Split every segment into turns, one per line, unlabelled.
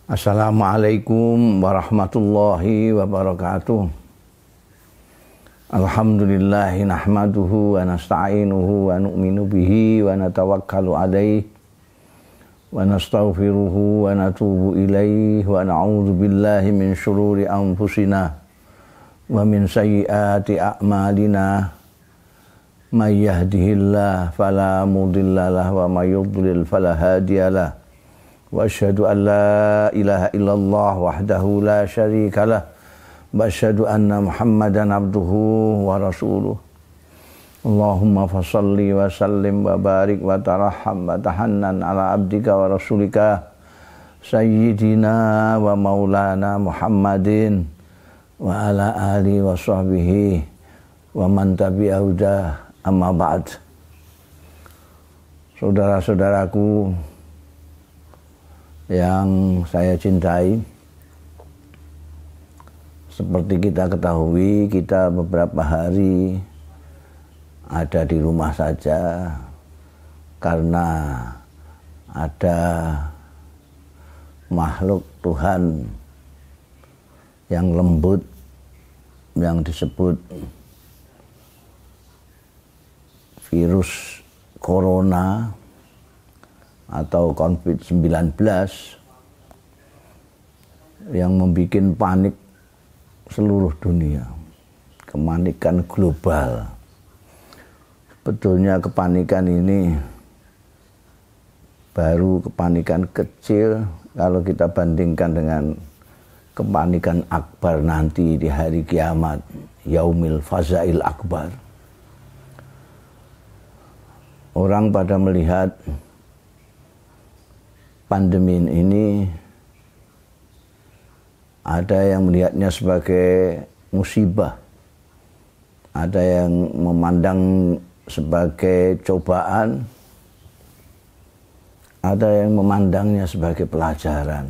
Assalamualaikum warahmatullahi wabarakatuh. Alhamdulillahi nahmaduhu wa nasta'inuhu wa nu'minu bihi wa natawakkalu alaihi wa nastaghfiruhu wa natubu ilaihi wa na'udzu billahi min syururi anfusina wa min sayyiati a'malina. May yahdihillahu fala mudhillalah wa may yudlil fala hadiyalah. Wa asyhadu an la ilaha illallah wahdahu la syarikalah wa asyhadu anna Muhammadan abduhu wa rasuluh. Allahumma fassalli wa sallim wa barik wa tarahham wa tahannan ala abdika wa rasulika sayyidina wa maulana Muhammadin wa ala alihi wa sahbihi wa man tabi'ahu amma ba'd. Saudara-saudaraku yang saya cintai, seperti kita ketahui, kita beberapa hari ada di rumah saja karena ada makhluk Tuhan yang lembut yang disebut virus corona atau COVID-19 yang membuat panik seluruh dunia, kepanikan global. Sebetulnya kepanikan ini baru kepanikan kecil kalau kita bandingkan dengan kepanikan akbar nanti di hari kiamat, yaumil fazail akbar. Orang pada melihat pandemi ini, ada yang melihatnya sebagai musibah, ada yang memandang sebagai cobaan, ada yang memandangnya sebagai pelajaran.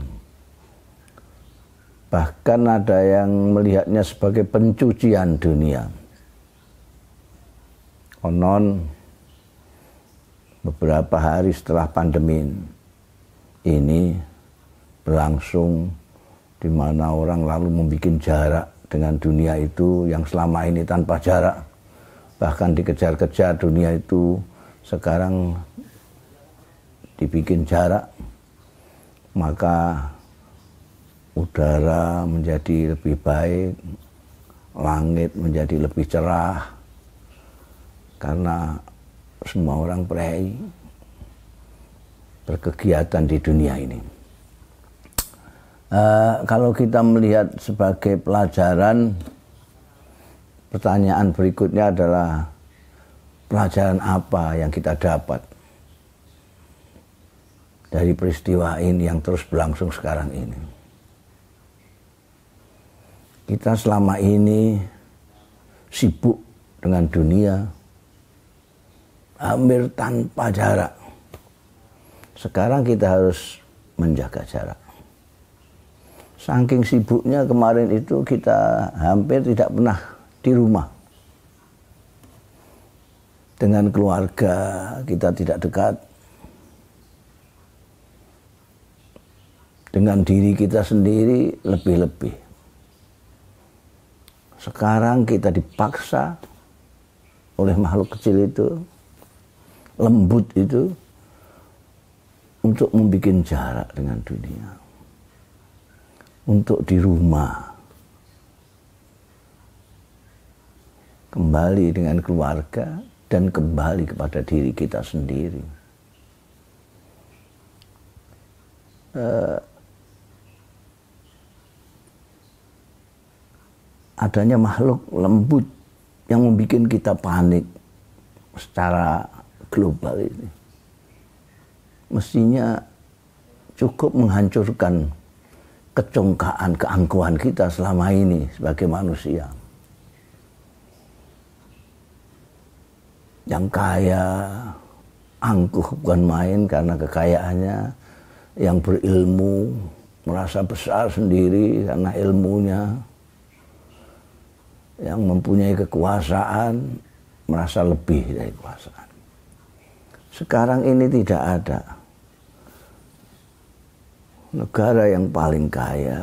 Bahkan ada yang melihatnya sebagai pencucian dunia. Konon beberapa hari setelah pandemi ini berlangsung, di mana orang lalu membuat jarak dengan dunia itu yang selama ini tanpa jarak, bahkan dikejar-kejar dunia itu sekarang dibikin jarak, maka udara menjadi lebih baik, langit menjadi lebih cerah, karena semua orang berkegiatan di dunia ini. Kalau kita melihat sebagai pelajaran, pertanyaan berikutnya adalah pelajaran apa yang kita dapat dari peristiwa ini yang terus berlangsung sekarang ini. Kita selama ini sibuk dengan dunia hampir tanpa jarak. Sekarang kita harus menjaga jarak. Saking sibuknya kemarin itu kita hampir tidak pernah di rumah. Dengan keluarga kita tidak dekat. Dengan diri kita sendiri lebih-lebih. Sekarang kita dipaksa oleh makhluk kecil itu, lembut itu, untuk membuat jarak dengan dunia. Untuk di rumah, kembali dengan keluarga dan kembali kepada diri kita sendiri. Adanya makhluk lembut yang membuat kita panik secara global ini mestinya cukup menghancurkan kecongkaan, keangkuhan kita selama ini sebagai manusia. Yang kaya, angkuh bukan main karena kekayaannya, yang berilmu, merasa besar sendiri karena ilmunya, yang mempunyai kekuasaan, merasa lebih dari kekuasaan. Sekarang ini tidak ada. negara yang paling kaya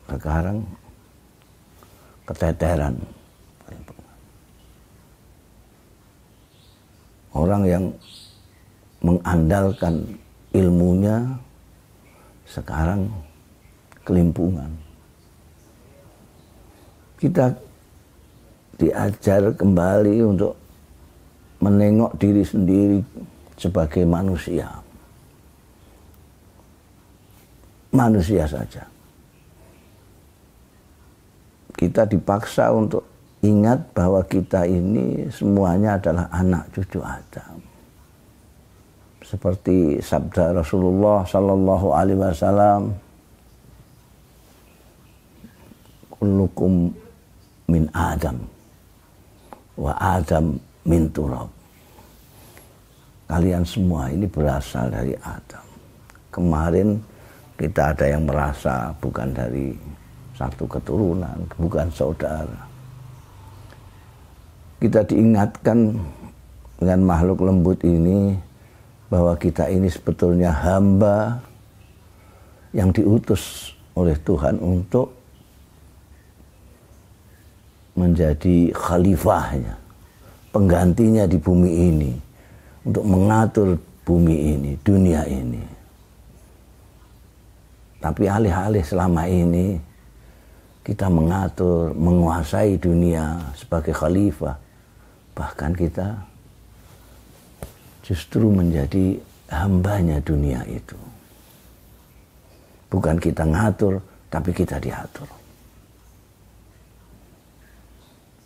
sekarang keteteran. Orang yang mengandalkan ilmunya sekarang kelimpungan. Kita diajar kembali untuk menengok diri sendiri sebagai manusia. Manusia saja. Kita dipaksa untuk ingat bahwa kita ini semuanya adalah anak cucu Adam. Seperti sabda Rasulullah sallallahu alaihi wasallam, kullukum min Adam wa Adam min turab. Kalian semua ini berasal dari Adam. Kemarin kita ada yang merasa bukan dari satu keturunan, bukan saudara. Kita diingatkan dengan makhluk lembut ini bahwa kita ini sebetulnya hamba yang diutus oleh Tuhan untuk menjadi khalifahnya, penggantinya di bumi ini, untuk mengatur bumi ini, dunia ini. Tapi alih-alih selama ini kita mengatur, menguasai dunia sebagai khalifah, bahkan kita justru menjadi hambanya dunia itu. Bukan kita ngatur, tapi kita diatur.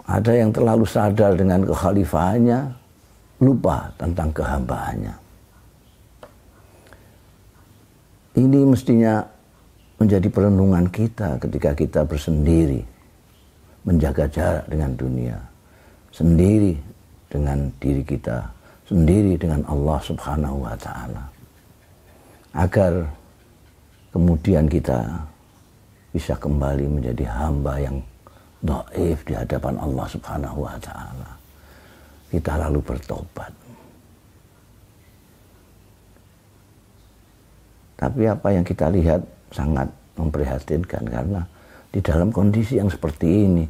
Ada yang terlalu sadar dengan kekhalifahannya, lupa tentang kehambaannya. Ini mestinya menjadi perenungan kita ketika kita bersendiri, menjaga jarak dengan dunia, sendiri dengan diri kita, sendiri dengan Allah Subhanahu wa Ta'ala, agar kemudian kita bisa kembali menjadi hamba yang dhaif di hadapan Allah Subhanahu wa Ta'ala. Kita lalu bertobat. Tapi apa yang kita lihat sangat memprihatinkan, karena di dalam kondisi yang seperti ini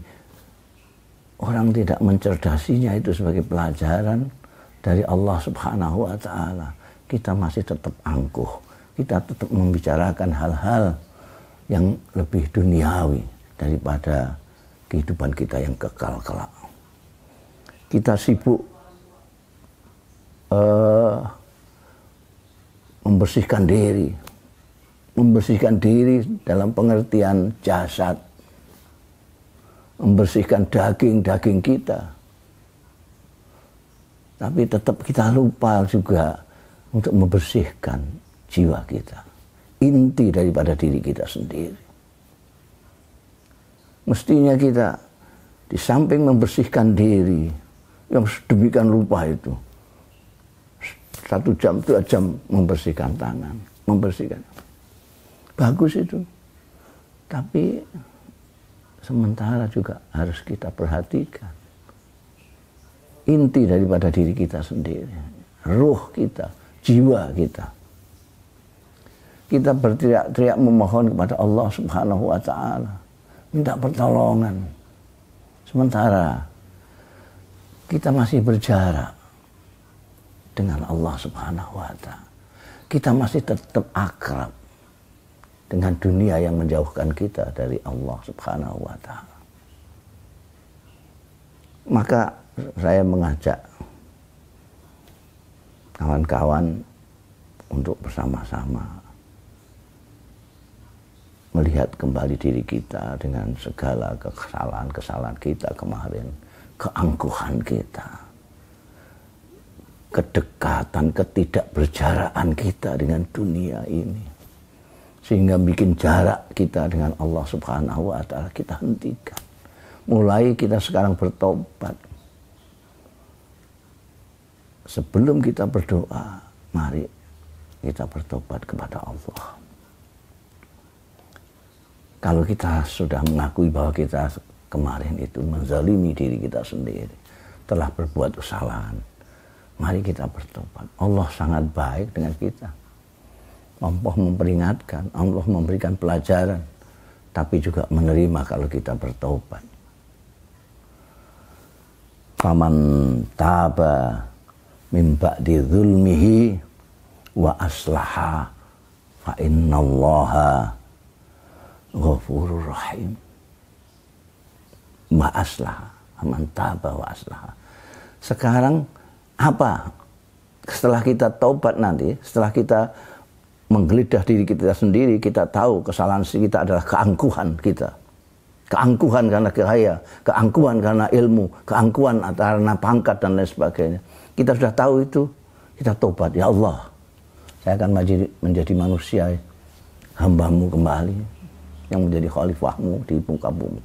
orang tidak mencerdasinya itu sebagai pelajaran dari Allah Subhanahu wa Ta'ala. Kita masih tetap angkuh, kita tetap membicarakan hal-hal yang lebih duniawi daripada kehidupan kita yang kekal kelak. Kita sibuk membersihkan diri dalam pengertian jasad, membersihkan daging kita. Tapi tetap kita lupa juga untuk membersihkan jiwa kita, inti daripada diri kita sendiri. Mestinya kita di samping membersihkan diri yang sedemikian lupa itu, 1 jam 2 jam membersihkan tangan, membersihkan, bagus itu. Tapi sementara juga harus kita perhatikan inti daripada diri kita sendiri, ruh kita, jiwa kita. Kita berteriak-teriak memohon kepada Allah Subhanahu wa Ta'ala, minta pertolongan. Sementara kita masih berjarak dengan Allah Subhanahu wa Ta'ala. Kita masih tetap akrab dengan dunia yang menjauhkan kita dari Allah Subhanahu wa Ta'ala. Maka saya mengajak kawan-kawan untuk bersama-sama melihat kembali diri kita dengan segala kesalahan-kesalahan kita kemarin, keangkuhan kita, kedekatan, ketidakberjaraan kita dengan dunia ini, sehingga bikin jarak kita dengan Allah Subhanahu wa Ta'ala kita hentikan. Mulai kita sekarang bertobat. Sebelum kita berdoa, mari kita bertobat kepada Allah. Kalau kita sudah mengakui bahwa kita kemarin itu menzalimi diri kita sendiri, telah berbuat kesalahan, mari kita bertobat. Allah sangat baik dengan kita. Allah memperingatkan, Allah memberikan pelajaran, tapi juga menerima kalau kita bertaubat. Faman taba min ba'di dzulmihi wa aslaha fa innallaha ghafurur rahim. Wa aslaha, faman taba wa aslaha. Sekarang apa? Setelah kita taubat nanti, setelah kita menggeledah diri kita sendiri, kita tahu kesalahan kita adalah keangkuhan kita. Keangkuhan karena kaya, keangkuhan karena ilmu, keangkuhan karena pangkat dan lain sebagainya. Kita sudah tahu itu, kita tobat. Ya Allah, saya akan menjadi manusia, hamba-Mu kembali, yang menjadi khalifah-Mu di muka bumi.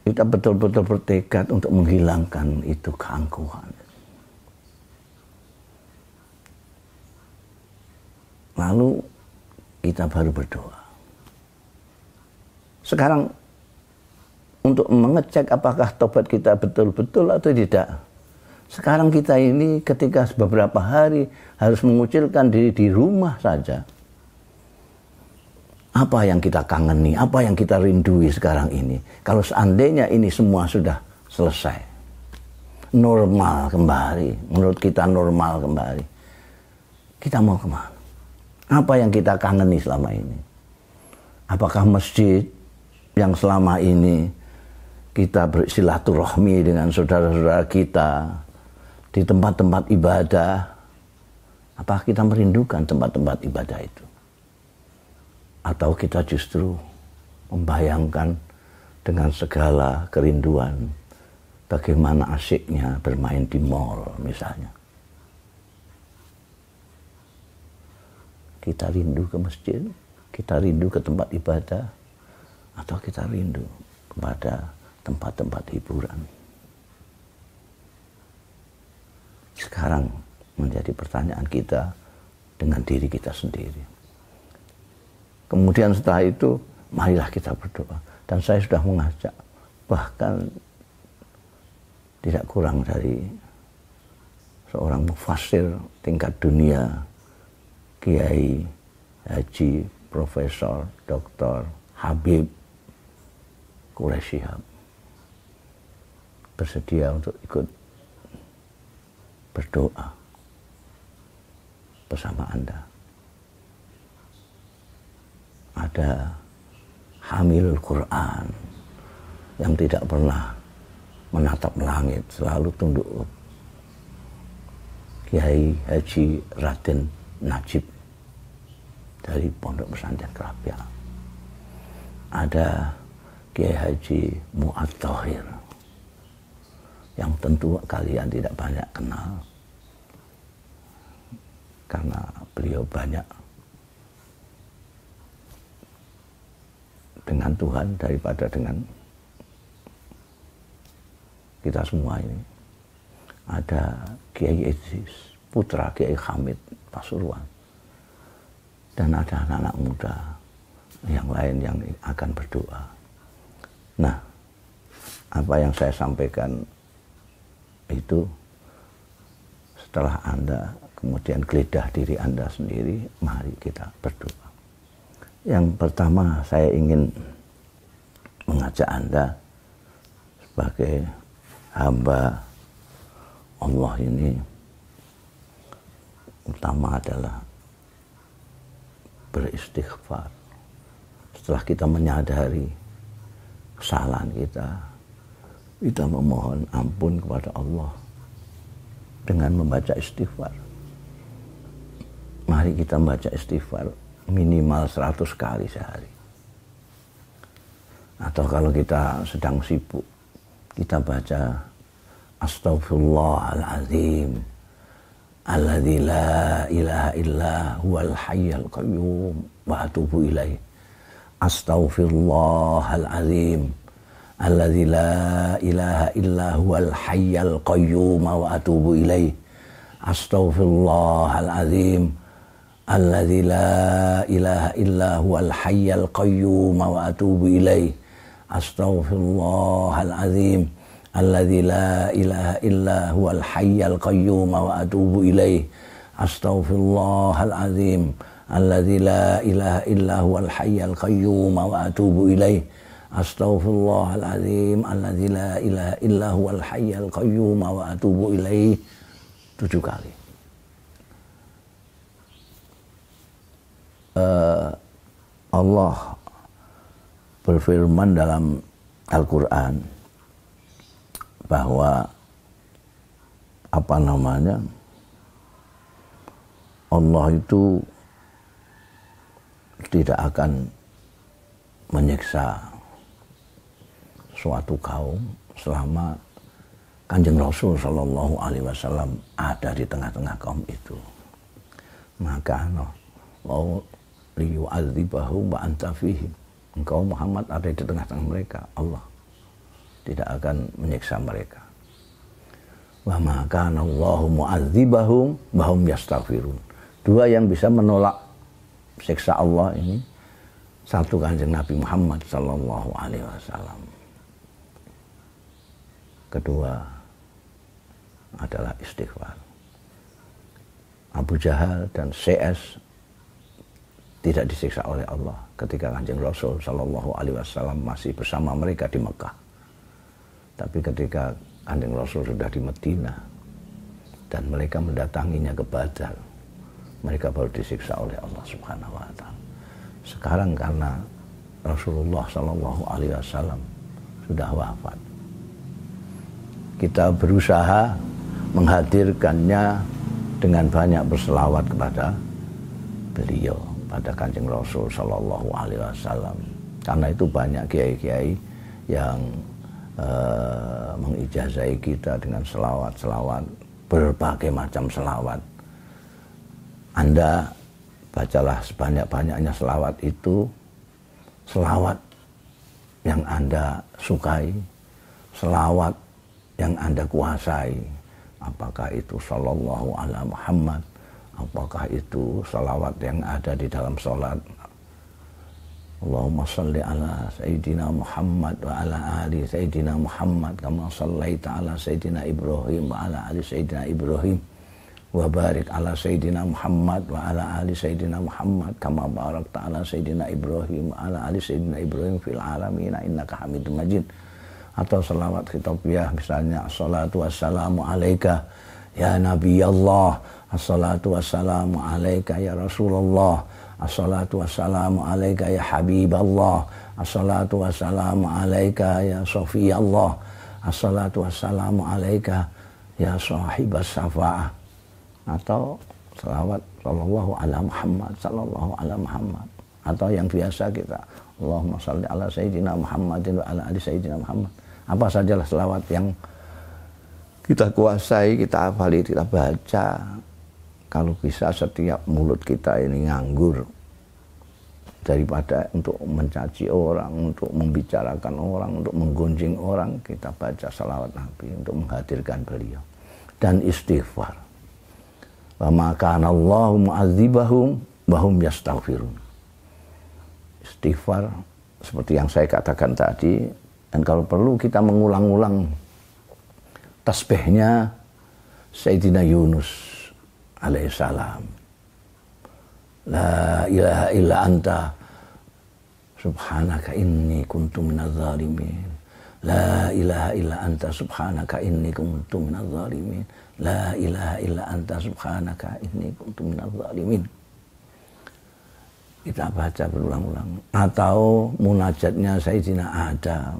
Kita betul-betul bertekad untuk menghilangkan itu keangkuhan. Lalu kita baru berdoa. Sekarang untuk mengecek apakah tobat kita betul-betul atau tidak. Sekarang kita ini ketika beberapa hari harus mengucilkan diri di rumah saja. Apa yang kita kangeni, apa yang kita rindui sekarang ini. Kalau seandainya ini semua sudah selesai. Normal kembali, menurut kita normal kembali. Kita mau kemana? Apa yang kita kangeni selama ini? Apakah masjid yang selama ini kita bersilaturahmi dengan saudara-saudara kita di tempat-tempat ibadah, apakah kita merindukan tempat-tempat ibadah itu? Atau kita justru membayangkan dengan segala kerinduan bagaimana asyiknya bermain di mall misalnya. Kita rindu ke masjid, kita rindu ke tempat ibadah, atau kita rindu kepada tempat-tempat hiburan. Sekarang menjadi pertanyaan kita dengan diri kita sendiri. Kemudian setelah itu, marilah kita berdoa. Dan saya sudah mengajak, bahkan tidak kurang dari seorang mufassir tingkat dunia, Kiai Haji Profesor Dr. Habib Quraish Shihab, bersedia untuk ikut berdoa bersama Anda. Ada hamilul Quran yang tidak pernah menatap langit, selalu tunduk. Kiai Haji Raden Najib dari Pondok Pesantren Krapia. Ada Kiai Haji Mu'ad Thohir yang tentu kalian tidak banyak kenal karena beliau banyak dengan Tuhan daripada dengan kita semua ini. Ada Kiai Idris, putra Kiai Hamid Pasuruan, dan ada anak-anak muda yang lain yang akan berdoa. Nah, apa yang saya sampaikan itu setelah Anda kemudian geledah diri Anda sendiri, mari kita berdoa. Yang pertama saya ingin mengajak Anda sebagai hamba Allah ini, utama adalah beristighfar. Setelah kita menyadari kesalahan kita memohon ampun kepada Allah dengan membaca istighfar. Mari kita membaca istighfar minimal 100 kali sehari. Atau kalau kita sedang sibuk, kita baca Astaghfirullahaladzim alladzi la ilaha illa huwal hayyul qayyum wa atubu ilaih. Astaghfirullahaladzim alladzi la ilaha illa huwal hayyul qayyum wa atubu ilaih. Astaghfirullahaladzim alladzi la ilaha illa huwal hayyul qayyum wa atubu ilaih. Astaghfirullahaladzim alladzi la ilaha illa huwal hayyul qayyum wa atubu ilaih. astaghfirullahalazim alladzi la ilaha illa huwal hayyul qayyum wa atubu ilaih. Astaghfirullahalazim alladzi la ilaha illa huwal hayyul qayyum wa atubu ilaih 7 kali. Allah berfirman dalam Al-Quran bahwa Allah itu tidak akan menyiksa suatu kaum selama Kanjeng Rasul Shallallahu Alaihi Wasallam ada di tengah-tengah kaum itu. Maka Allah liyu'adzibahum wa anta fihim. Engkau Muhammad ada di tengah-tengah mereka. Allah tidak akan menyiksa mereka. Wa ma kana Allahu mu'adzibahum wa hum yastaghfirun. 2 yang bisa menolak siksa Allah ini, 1 Kanjeng Nabi Muhammad sallallahu alaihi wasallam. Kedua adalah istighfar. Abu Jahal dan CS tidak disiksa oleh Allah ketika Kanjeng Rasul Shallallahu Alaihi Wasallam masih bersama mereka di Mekah. Tapi ketika Kanjeng Rasul sudah di Medina dan mereka mendatanginya ke Badar, mereka baru disiksa oleh Allah Subhanahu Wa Taala. Sekarang karena Rasulullah Shallallahu Alaihi Wasallam sudah wafat, kita berusaha menghadirkannya dengan banyak berselawat kepada beliau, pada Kanjeng Rasul Shallallahu Alaihi Wasallam. Karena itu banyak kiai-kiai yang mengijazahi kita dengan selawat-selawat, berbagai macam selawat. Anda bacalah sebanyak-banyaknya selawat itu, selawat yang Anda sukai, selawat yang Anda kuasai. Apakah itu Sallallahu Ala Muhammad, apakah itu salawat yang ada di dalam sholat, Allahumma salli ala Sayyidina Muhammad wa ala ali Sayyidina Muhammad kama sallaita ala Sayyidina Ibrahim wa ala ali Sayyidina Ibrahim wa barik ala Sayyidina Muhammad wa ala ali Sayyidina Muhammad kama barakta ala Sayyidina Ibrahim wa ala ali Sayyidina Ibrahim fil alamin innaka Hamidum Majid. Atau salawat khitabiah misalnya, assalatu wassalamu alaika ya Nabi Allah, assalatu wassalamu alaika ya Rasulullah, assalatu wassalamu alaika ya Habiballah, assalatu wassalamu alaika ya Safiyallah, assalatu wassalamu alaika ya Sahibas Syafa'ah. Atau salawat sallallahu ala Muhammad, sallallahu ala Muhammad. Atau yang biasa kita, Allahumma salli ala Sayyidina Muhammadin wa ala ali Sayyidina Muhammad. Apa sajalah selawat yang kita kuasai, kita hafali, kita baca. Kalau bisa setiap mulut kita ini nganggur, daripada untuk mencaci orang, untuk membicarakan orang, untuk menggunjing orang, kita baca salawat Nabi untuk menghadirkan beliau. Dan istighfar. Wa ma kana Allahu mu'adzibahum wa hum yastaghfirun. Istighfar seperti yang saya katakan tadi. Dan kalau perlu kita mengulang-ulang tasbihnya Sayyidina Yunus alaihissalam. La ilaha illa anta subhanaka inni kuntu minadz zalimin. La ilaha illa anta subhanaka inni kuntu minadz zalimin. La ilaha illa anta subhanaka inni kuntu minadz zalimin. Kita baca berulang-ulang. Atau munajatnya Sayyidina Adam.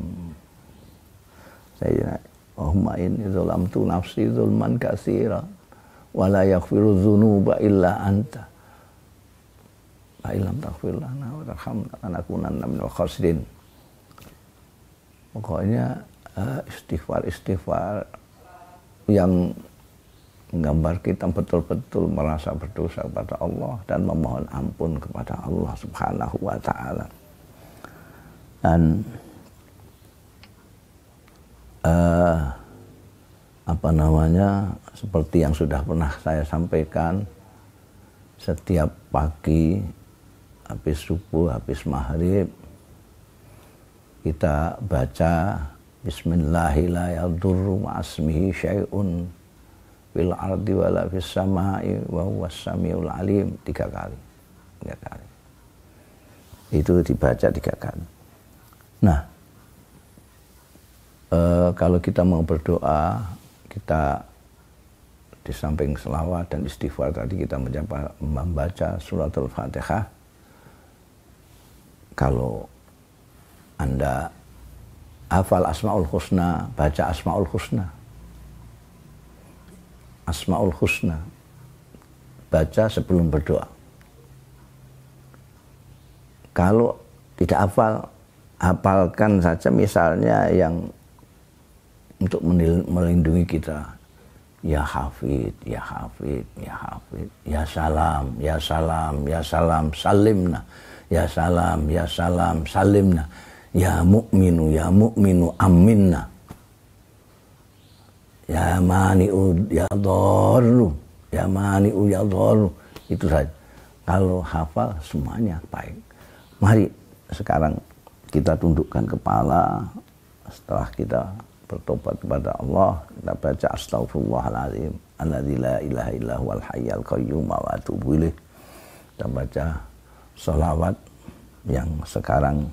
Sayyidina Allahumma inni zalamtu nafsi zulman katsiran wa la yaghfiru dzunuba illa anta. La illam taghfir lana wa tarhamna lanakunanna minal khasirin. Pokoknya istighfar yang menggambar kita betul-betul merasa berdosa kepada Allah dan memohon ampun kepada Allah Subhanahu wa Ta'ala. Dan seperti yang sudah pernah saya sampaikan, setiap pagi habis subuh, habis maghrib, kita baca Bismillahirrahmanirrahim la yadurru ma'asmihi syai'un fil ardi wala fis samai wa huwas samiul alim. 3 kali. Itu dibaca 3 kali. Nah, kalau kita mau berdoa, kita di samping selawat dan istighfar tadi kita membaca suratul Fatihah. Kalau Anda hafal Asmaul Husna, baca Asmaul Husna. Asmaul Husna. Baca sebelum berdoa. Kalau tidak hafal, hafalkan saja misalnya yang untuk melindungi kita. Ya Hafid, ya Hafid, ya Hafid, ya Salam, ya Salam, ya Salam, salimna, ya Salam, ya Salam, salimna, ya Mu'minu, aminna, ya Mani'u, ya Dharru, ya Mani'u, ya Dharru. Itu saja. Kalau hafal semuanya baik. Mari sekarang kita tundukkan kepala setelah kita bertobat kepada Allah, kita baca astaghfirullahaladzim alladzi la ilaha illa huwal hayyul qayyum wa atubu ilaih. Kita baca sholawat yang sekarang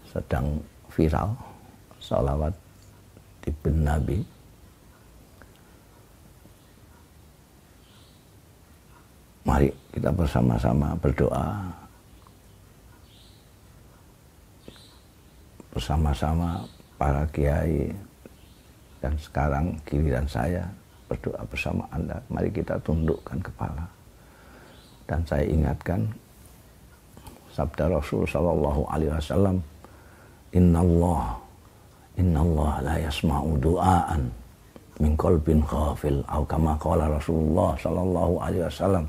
sedang viral, sholawat Ibn Nabi. Mari kita bersama-sama berdoa, bersama-sama para kiai, dan sekarang giliran saya berdoa bersama Anda. Mari kita tundukkan kepala. Dan saya ingatkan sabda Rasul sallallahu alaihi wasallam, Innallah la yasma'u du'aan min qalbin ghafil, atau kama qala Rasulullah sallallahu alaihi wasallam.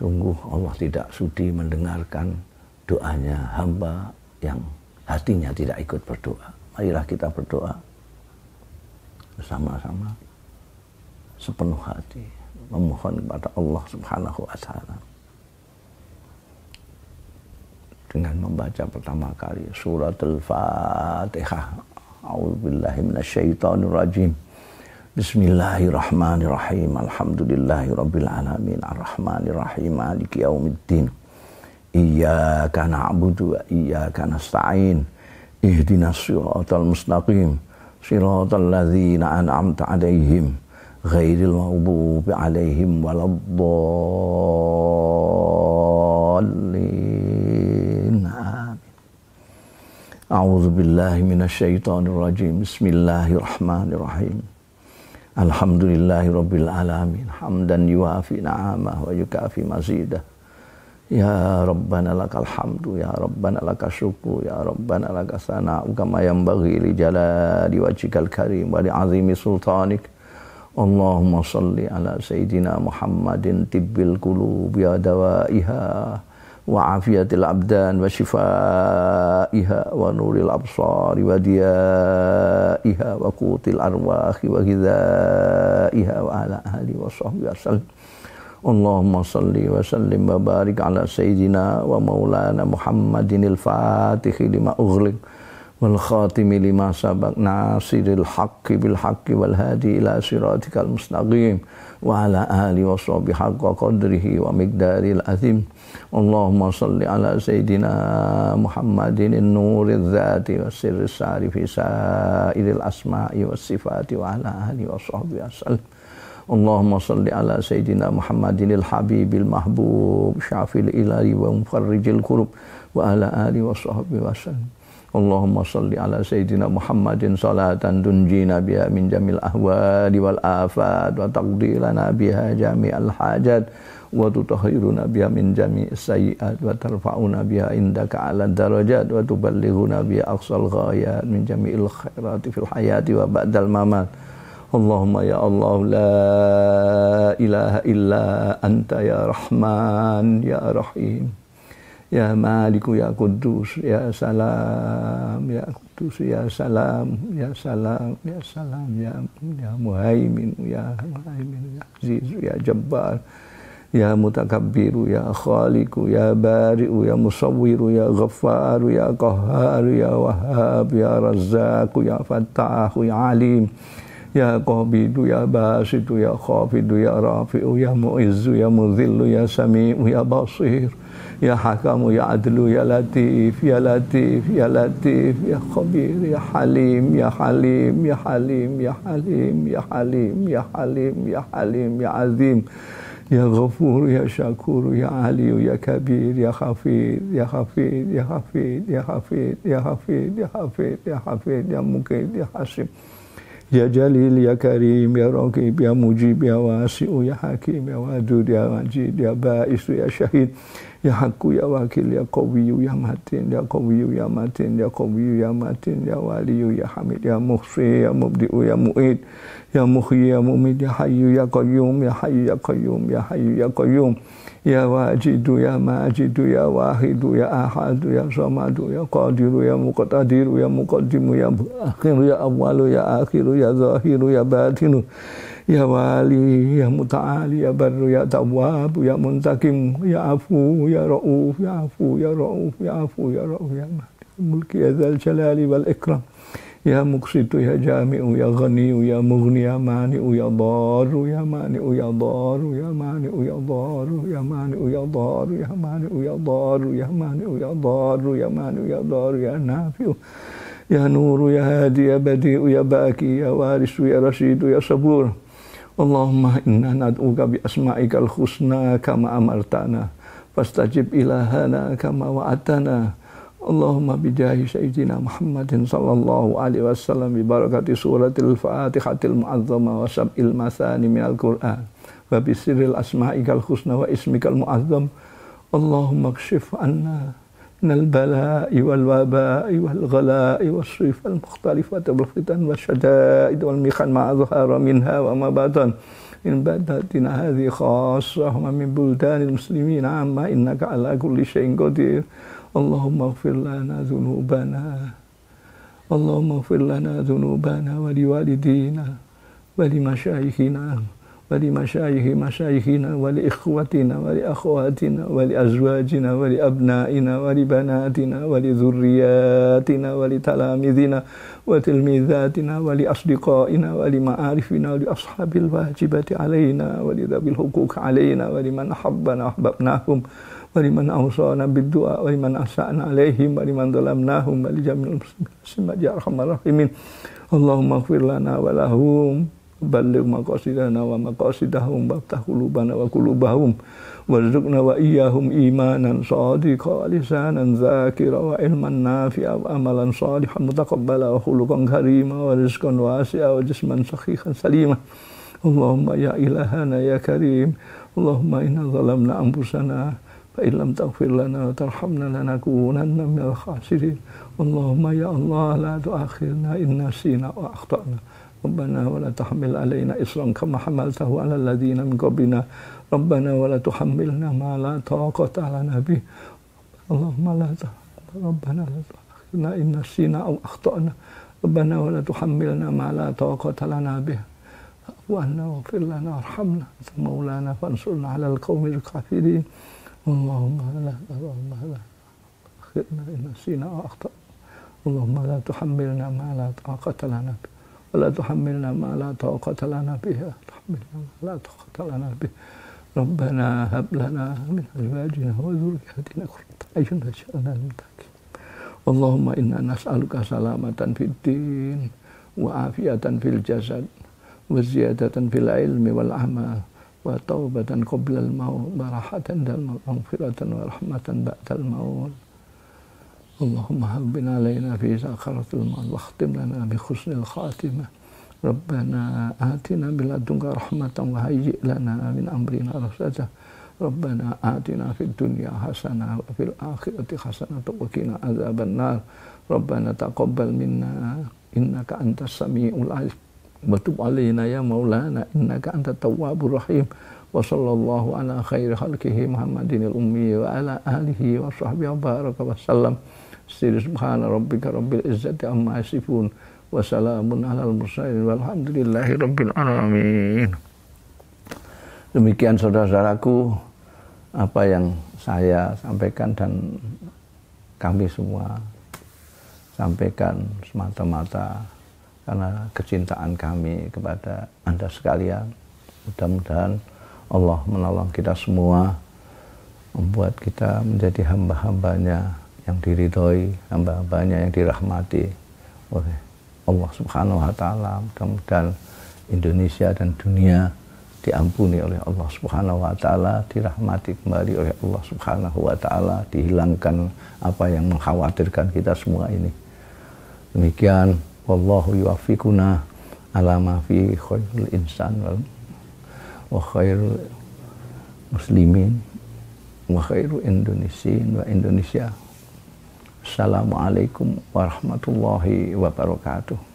Sungguh Allah tidak sudi mendengarkan doanya hamba yang hatinya tidak ikut berdoa. Marilah kita berdoa bersama-sama sepenuh hati, memohon kepada Allah Subhanahu wa taala dengan membaca pertama kali suratul Fatihah. A'udzubillahi minasyaitonir rajim. Bismillahirrahmanirrahim. Alhamdulillahirabbil alamin, arrahmanirrahim, maliki yaumiddin. Iyyaka na'budu wa iyyaka nasta'in. Ihdinas siratal mustaqim. Siratal ladzina an'amta 'alaihim ghairil maghdubi 'alaihim waladdallin. Amin. A'udzu billahi minasyaitonir rajim. Bismillahirrahmanirrahim. Alhamdulillahirabbil alamin. Hamdan yuwafi ni'amahu wa yukafi mazidah. Ya Rabbana lakal hamdu, ya Rabbana lakas syukru, ya Rabbana lakas sana'u kama yanbaghi li jalali wajhikal karim wa li 'azimi sultanik. Allahumma salli ala sayyidina Muhammadin tibbil qulubi wa dawaiha wa afiyatil abdan wa shifaiha wa nuril absari wa diyaiha wa qutil arwahi wa ghidaiha wa ala alihi wa sahbihi wasallam. Allahumma salli wa sallim wa barik ala sayyidina wa maulana Muhammadinil fatihi lima ughliq wal khatimi lima sabaq nasiril haqqi bil haqqi wal hadi ila siratikal mustaqim wa ala alihi wa sahbihi haqqa qadrihi wa miqdaril azim. Allahumma salli ala sayyidina Muhammadin nuriz zati was sirris sarifi sa'iril asma'i was sifati wa ala alihi wa sahbihi wasallam. Allahumma salli ala sayyidina Muhammadinil habibil mahbub syafil ilahi wa mufarrijil kurub wa ala alihi wa sahbihi wasallam. Allahumma salli ala sayyidina Muhammadin salatan tunjina biha min jamil ahwali wal afat wa taqdi lana biha jami'al hajat wa tutahhiruna biha min jami'is sayyi'at wa tarfa'una biha indaka 'ala darajat wa tuballighuna biha aqsal ghayat min jami'il khairati fil hayati wa ba'dal mamat. Allahumma ya Allah la ilaha illa anta ya Rahman ya Rahim ya Maliku ya Kudus ya Salam ya Kudus ya Salam ya Salam ya Salam ya Muhaimin ya Muhaimin ya Aziz ya Jabbar ya Mutakabbiru ya Khaliqu ya Bari'u ya Musawwiru ya Ghaffaru ya Qahharu ya Wahhab ya Razzaqu ya Fattahu ya Alim Ya Qabidu ya Basitu ya Khafidu ya Rafi'u ya Mu'izzu ya Mudhillu ya Sami'u ya Basir ya Hakamu ya Adlu ya Latif ya Latif ya Latif ya Khabir ya Halim ya Halim ya Halim ya Halim ya Halim ya Halim ya Halim ya Azim ya Ghafur ya Syakur ya Aliyu ya Kabir ya Hafid ya Hafid ya Hafid ya Hafid ya Hafid ya Hafid ya Hafid ya Muqid ya Hasim ya Jalil ya Karim ya Raqib ya Mujib ya Wasi'u ya Hakim ya Wadud ya Majid ya Ba'is ya Syahid ya Haqqu ya Wakil ya Qawiyyu ya Matin ya Qawiyyu ya Matin ya Qawiyyu ya Matin ya Waliyyu ya Hamid ya Muhsi ya Mubdi'u ya Mu'id ya Muhyi ya Mumid ya Hayyu ya Qayyum ya Hayyu ya Qayyum ya Hayyu ya Qayyum ya Wajidu ya Majidu ya Wahidu ya Ahadu ya Samadu ya Qadiru ya Muqtadiru ya Muqaddimu ya Akhiru ya Awwalu ya Akhiru ya Zahiru ya Batinu ya Wali ya Muta'ali ya Barru ya Tawwabu ya Muntakim ya Afu ya Ra'uf ya Afu ya Ra'uf ya Afu ya Ra'uf ya Mulki ya Dzal Jalali wal Ikram ya Muqsitu ya Jami'u ya Ghaniyu ya Mughni ya Mani'u ya Daru ya Mani'u ya Daru ya Mani'u ya Daru ya Mani'u ya Daru ya Mani'u ya Daru ya Mani'u ya Daru ya Mani'u ya Daru ya Nafi'u ya Nuru ya Hadi ya Badi'u ya Baki ya Warisu ya Rashidu ya Sabur Allahumma inna nad'uka bi asma'ikal husna kama amartana fastajib ilahana kama wa'atana Allahumma bijahi sayyidina Muhammadin sallallahu alaihi wasallam bi barakati suratil Fatihatil mu'azzama wa sab'il masani minal Qur'an wa bi sirril asma'ikal husna wa ismikal mu'azzam Allahumma kshif anna minal bala'i wal waba'i wal ghala'i was sifal mukhtalifati wal fitan wa syada'id wal mihan ma zahara minha wa ma batan min badatina hadhi khassah wa min buldanil muslimin amma innaka ala kulli syai'in qadir Allahumma ighfir lana dhunubana Allahumma ighfir lana dhunubana wa liwalidina wa limasyayikhina wa limasyayikhi masyayikhina wa li ikhwatina wa li akhwatina wa li azwajina wa li abnaina wa li banatina wa li dhurriyyatina wa li talamidina wa tilmidhatina wa li asdiqaina wa li ma'arifina wa li ashabil wajibati alaina wa li dhabil huquq alaina wa liman ahabbana ahbabnahum waliman awsana bid-du'a waliman asa'na alaihim waliman dhalamnahum wa li jami'il muslimin ya arhamar rahimin Allahumma ighfir lana wa lahum balligh maqasidana wa maqasidahum waftah qulubana wa qulubahum warzuqna wa iyyahum imanan shadiqan lisanan dzakira wa ilman nafi'a wa amalan shalihan mutaqabbala wa khuluqan karima wa rizqan wasi'a wa jisman sahihan salima Allahumma ya ilahana ya karim Allahumma inna zalamna anfusana fa illam taghfir lana wa tarhamna lanakunanna minal khasirin Allahumma ya Allah la tu'akhirna in nasina wa akhtana Rabbana wa la tahmil alaina isran kama hamaltahu ala alladhina min qablina Rabbana wa la tuhammilna ma la taqata lana bih Allahumma la Rabbana la tu'akhirna in nasina aw akhtana Rabbana wa la tuhammilna ma la taqata lana bih wa anna waghfir lana warhamna maulana fansurna ala alqawmil kafirin Allahumma la akhirna in nasina wa akhtana Allahumma la tuhammilna ma la taqata lana bih wa la tuhammilna ma la taqata lana bih tuhammilna ma la taqata lana bih Rabbana hab lana min azwajina wa dhurriyyatina qurrata a'yun waj'alna lil muttaqin Allahumma inna nas'aluka salamatan fid din wa afiyatan fil jasad wa ziyadatan fil ilmi wal amal wa taubatan qoblal maut wa rahatan dal maut maghfiratan wa rahmatan ba'dal maut Allahumma habbin alaina fi sakaratil maut wa khtim lana bi husnil khatimah Rabbana atina bil ladunka rahmatan wa hayyi' lana min amrina rasada Rabbana atina fid dunya hasanah wa fil akhirati hasanah wa qina adzaban nar Rabbana taqabbal minna innaka antas samiul alim wa tub alaina ya maulana innaka antat tawwabur rahim wa sallallahu ala khairi khalqihi Muhammadinil ummi wa ala alihi wa sahbihi baraka wa sallam subhana rabbika rabbil izzati amma yasifun wa salamun alal mursalin walhamdulillahi rabbil alamin. Demikian saudara-saudaraku apa yang saya sampaikan dan kami semua sampaikan semata-mata karena kecintaan kami kepada Anda sekalian. Mudah-mudahan Allah menolong kita semua, membuat kita menjadi hamba-hambanya yang diridhoi, hamba-hambanya yang dirahmati oleh Allah Subhanahu wa Ta'ala. Mudah-mudahan Indonesia dan dunia diampuni oleh Allah Subhanahu wa Ta'ala, dirahmati kembali oleh Allah Subhanahu wa Ta'ala, dihilangkan apa yang mengkhawatirkan kita semua ini. Demikian, wallahu yuwaffiquna ala ma fi khairul insan wa khairul muslimin wa khairu Indonesia. Assalamualaikum warahmatullahi wabarakatuh.